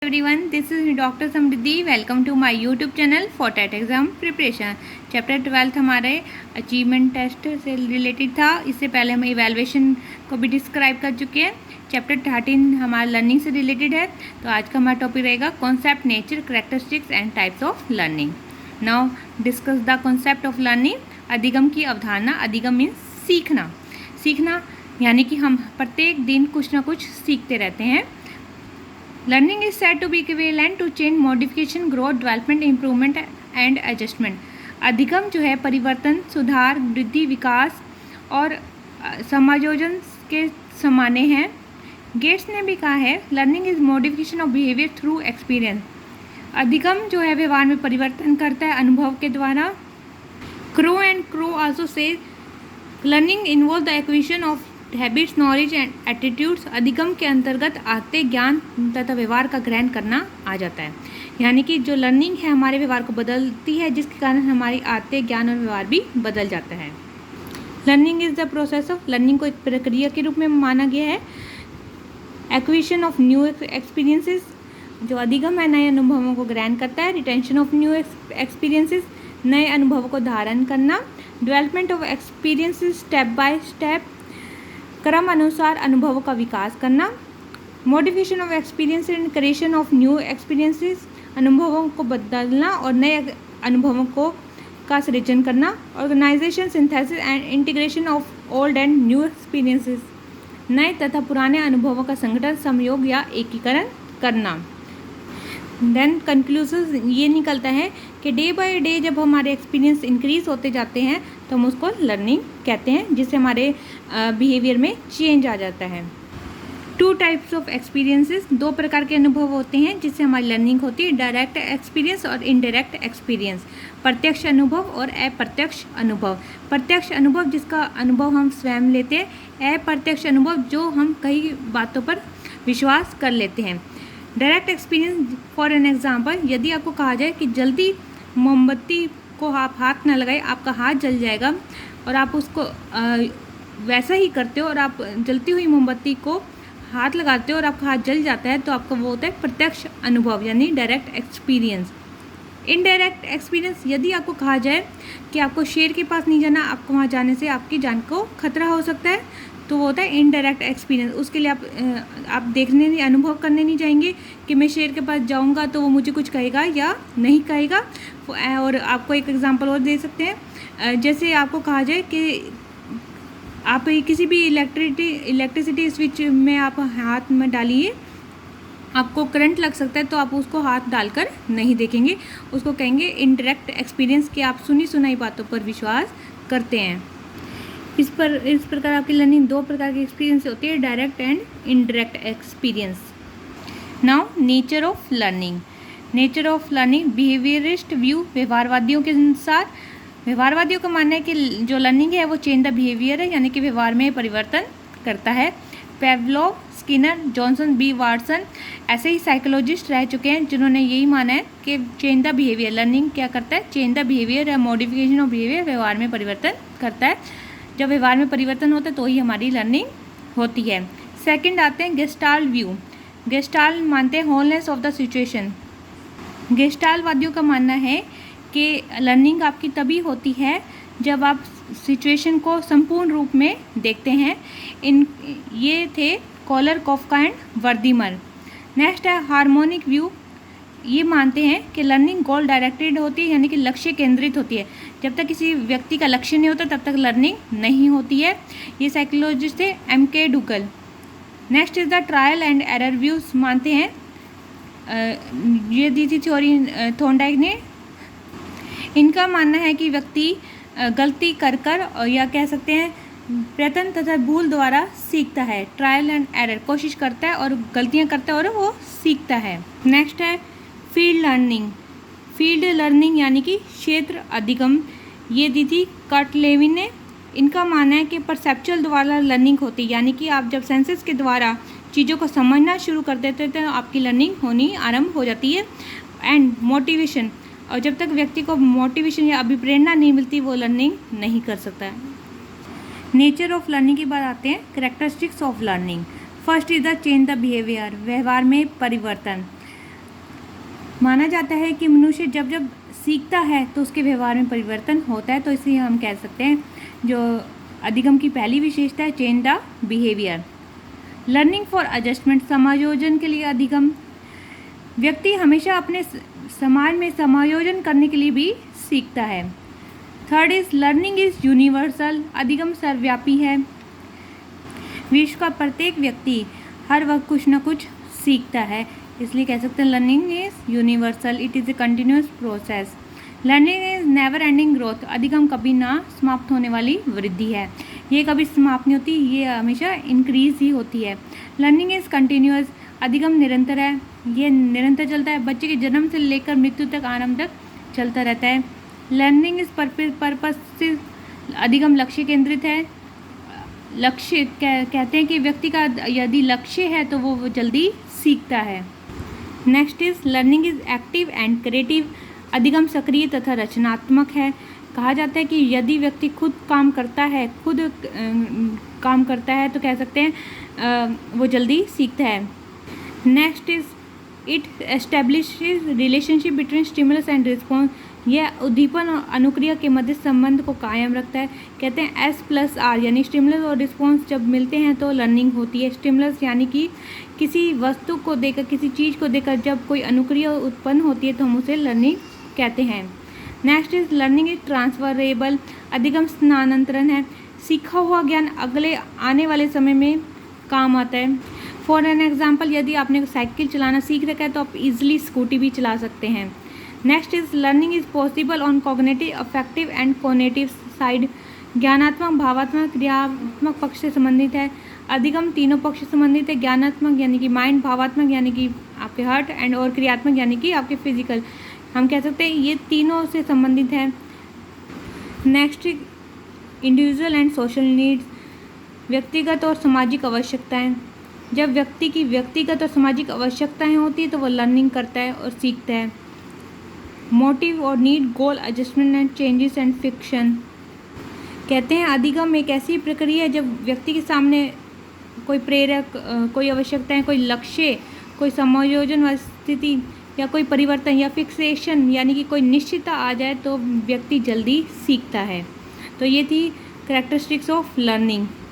Everyone, this is Dr. Samriddhi. Welcome to my YouTube channel for TET exam preparation. Chapter 12 हमारे achievement test से related था। इससे पहले हम इवैल्यूएशन को भी डिस्क्राइब कर चुके हैं। चैप्टर 13 हमारा लर्निंग से रिलेटेड है। तो आज का हमारा टॉपिक रहेगा concept, nature, characteristics and types of learning. Now discuss the concept of learning. अधिगम की अवधारणा। अधिगम मीन्स सीखना। सीखना यानी कि हम प्रत्येक दिन कुछ ना कुछ सीखते रहते हैं। Learning is said to be equivalent to change, modification, growth, development, improvement and adjustment. अधिगम जो है परिवर्तन, सुधार, वृद्धि, विकास और समायोजन के समाने हैं। गेट्स ने भी कहा है learning is modification of behaviour through experience. अधिगम जो है व्यवहार में परिवर्तन करता है अनुभव के द्वारा। Crow and crow also say learning involve the acquisition of habits, knowledge and attitudes. अधिगम के अंतर्गत आते ज्ञान तथा व्यवहार का ग्रहण करना आ जाता है। यानी कि जो लर्निंग है हमारे व्यवहार को बदलती है, जिसके कारण हमारी आते ज्ञान और व्यवहार भी बदल जाता है। Learning is the process of, learning को एक प्रक्रिया के रूप में माना गया है। एक्विजिशन ऑफ न्यू एक्सपीरियंसेस, जो अधिगम है नए अनुभवों को ग्रहण करता है। रिटेंशन ऑफ न्यू एक्सपीरियंसेस, नए अनुभवों को धारण करना। Development of experiences step by step, क्रम अनुसार अनुभवों का विकास करना। Modification of experience and creation of new experiences, अनुभवों को बदलना और नए अनुभवों को का सृजन करना। Organisation, synthesis and integration of old and new experiences, नए तथा पुराने अनुभवों का संगठन, संयोग या एकीकरण करना। देन कंक्लूजन ये निकलता है कि डे बाय डे जब हमारे एक्सपीरियंस इंक्रीज होते जाते हैं तो हम उसको लर्निंग कहते हैं, जिससे हमारे बिहेवियर में चेंज आ जाता है। टू टाइप्स ऑफ एक्सपीरियंसेस, दो प्रकार के अनुभव होते हैं जिससे हमारी लर्निंग होती है। डायरेक्ट एक्सपीरियंस और इनडायरेक्ट एक्सपीरियंस, प्रत्यक्ष अनुभव और अप्रत्यक्ष अनुभव। प्रत्यक्ष अनुभव जिसका अनुभव हम स्वयं लेते हैं। अप्रत्यक्ष अनुभव जो हम कई बातों पर विश्वास कर लेते हैं। Direct experience, for an example, यदि आपको कहा जाए कि जल्दी मोमबत्ती को आप हाथ ना लगाए, आपका हाथ जल जाएगा, और आप उसको वैसा ही करते हो और आप जलती हुई मोमबत्ती को हाथ लगाते हो और आपका हाथ जल जाता है, तो आपका वो होता है प्रत्यक्ष अनुभव यानी डायरेक्ट एक्सपीरियंस। इनडायरेक्ट एक्सपीरियंस, यदि आपको कहा जाए कि आपको शेर के पास नहीं जाना, आपको वहाँ जाने से आपकी जान को खतरा हो सकता है, तो वो होता है इनडायरेक्ट एक्सपीरियंस। उसके लिए आप देखने नहीं, अनुभव करने नहीं जाएंगे कि मैं शेर के पास जाऊंगा तो वो मुझे कुछ कहेगा या नहीं कहेगा। और आपको एक एग्जांपल और दे सकते हैं, जैसे आपको कहा जाए कि आप किसी भी इलेक्ट्रिसिटी स्विच में आप हाथ में डालिए, आपको करंट लग सकता है, तो आप उसको हाथ डालकर नहीं देखेंगे, उसको कहेंगे इनडायरेक्ट एक्सपीरियंस कि आप सुनी सुनाई बातों पर विश्वास करते हैं। इस प्रकार आपकी लर्निंग दो प्रकार की एक्सपीरियंस होती है, direct and indirect experience. Now nature of learning. Nature of learning, behaviourist view, व्यवहारवादियों के अनुसार, व्यवहारवादियों का मानना है कि जो लर्निंग है वो चेंज द बिहेवियर है, यानी कि व्यवहार में परिवर्तन करता है। पेवलोव, स्किनर, जॉनसन, बी वाटसन ऐसे ही साइकोलॉजिस्ट रह चुके हैं जिन्होंने यही माना है कि चेंज द बिहेवियर, लर्निंग क्या करता है, चेंज द बिहेवियर या मॉडिफिकेशन ऑफ बिहेवियर, व्यवहार में परिवर्तन करता है। जब व्यवहार में परिवर्तन होता है तो ही हमारी लर्निंग होती है। सेकंड आते हैं गेस्टाल्ट व्यू। गेस्टाल्ट मानते हैं wholeness of the situation. Gestalt वादियों का मानना है कि लर्निंग आपकी तभी होती है जब आप सिचुएशन को संपूर्ण रूप में देखते हैं। ये थे कॉलर, कॉफका एंड वर्दीमर। नेक्स्ट है हार्मोनिक व्यू। ये मानते हैं कि लर्निंग गोल डायरेक्टेड होती है, यानी कि लक्ष्य केंद्रित होती है। जब तक किसी व्यक्ति का लक्ष्य नहीं होता तब तक लर्निंग नहीं होती है। ये साइकोलॉजिस्ट थे M.K. Dougall. Next is the trial and error views. मानते हैं ये दी थी थ्योरी थॉर्नडाइक ने। इनका मानना है कि व्यक्ति गलती कर या कह सकते हैं प्रयत्न तथा भूल द्वारा सीखता है। ट्रायल एंड एरर, कोशिश करता है और गलतियां करता है और वो सीखता है। नेक्स्ट है फील्ड लर्निंग। फील्ड लर्निंग यानी कि क्षेत्र अधिगम, ये दी थी कर्ट लेविन ने। इनका मानना है कि परसेप्चुअल द्वारा लर्निंग होती है, यानी कि आप जब सेंसेस के द्वारा चीज़ों को समझना शुरू कर देते हैं तो आपकी लर्निंग होनी आरंभ हो जाती है। एंड मोटिवेशन, और जब तक व्यक्ति को मोटिवेशन या अभिप्रेरणा नहीं मिलती वो लर्निंग नहीं कर सकता है। नेचर ऑफ लर्निंग की बात आते हैं। Characteristics of learning, first is the change the behaviour, व्यवहार में परिवर्तन। माना जाता है कि मनुष्य जब जब सीखता है तो उसके व्यवहार में परिवर्तन होता है, तो इसलिए हम कह सकते हैं जो अधिगम की पहली विशेषता है change the behaviour. Learning for adjustment, समायोजन के लिए अधिगम। व्यक्ति हमेशा अपने समाज में समायोजन करने के लिए भी सीखता है। Third is learning is universal, अधिगम सर्वव्यापी है। विश्व का प्रत्येक व्यक्ति हर वक्त कुछ न कुछ सीखता है, इसलिए कह सकते हैं learning is universal, it is a continuous process. Learning is never ending growth, अधिगम कभी ना समाप्त होने वाली वृद्धि है, ये कभी समाप्त नहीं होती, ये हमेशा इंक्रीज ही होती है। लर्निंग इज कंटिन्यूस, अधिगम निरंतर है, ये निरंतर चलता है, बच्चे के जन्म से लेकर मृत्यु तक, आरंभ तक चलता रहता है। लर्निंग इज पर्पस, अधिगम लक्ष्य केंद्रित है। लक्ष्य कहते हैं कि व्यक्ति का यदि लक्ष्य है तो वो जल्दी सीखता है। Next is learning is active and creative, अधिगम सक्रिय तथा रचनात्मक है। कहा जाता है कि यदि व्यक्ति खुद काम करता है तो कह सकते हैं वो जल्दी सीखता है। Next is it establishes relationship between stimulus and response, यह उद्दीपन और अनुक्रिया के मध्य संबंध को कायम रखता है। कहते हैं S+R यानी स्टिमुलस और रिस्पॉन्स जब मिलते हैं तो लर्निंग होती है। स्टिमुलस यानी कि किसी वस्तु को देकर, किसी चीज़ को देकर जब कोई अनुक्रिया उत्पन्न होती है तो हम उसे लर्निंग कहते हैं। Next is learning is transferable, अधिगम स्थानांतरण है। सीखा हुआ ज्ञान अगले आने वाले समय में काम आता है। फॉर एन एग्जाम्पल, यदि आपने साइकिल चलाना सीख रखा है तो आप इजीली स्कूटी भी चला सकते हैं। Next is learning is possible on cognitive, affective and cognitive side, ज्ञानात्मक, भावात्मक, क्रियात्मक पक्ष से संबंधित है। अधिगम तीनों पक्ष से संबंधित है, ज्ञानात्मक यानी कि माइंड, भावात्मक यानी कि आपके हार्ट एंड और क्रियात्मक यानी कि आपके फिजिकल, हम कह सकते हैं ये तीनों से संबंधित है। Next individual and social needs, व्यक्तिगत और सामाजिक आवश्यकताएं। जब व्यक्ति की व्यक्तिगत और सामाजिक आवश्यकताएं होती है तो वो लर्निंग करता है और सीखता है। मोटिव और need, goal, adjustment and changes and fiction, कहते हैं अधिगम एक ऐसी प्रक्रिया है जब व्यक्ति के सामने कोई प्रेरक, कोई आवश्यकताएं, कोई लक्ष्य, कोई समायोजन व स्थिति या कोई परिवर्तन या फिक्सेशन यानी कि कोई निश्चितता आ जाए तो व्यक्ति जल्दी सीखता है। तो ये थी कैरेक्टरिस्टिक्स ऑफ लर्निंग।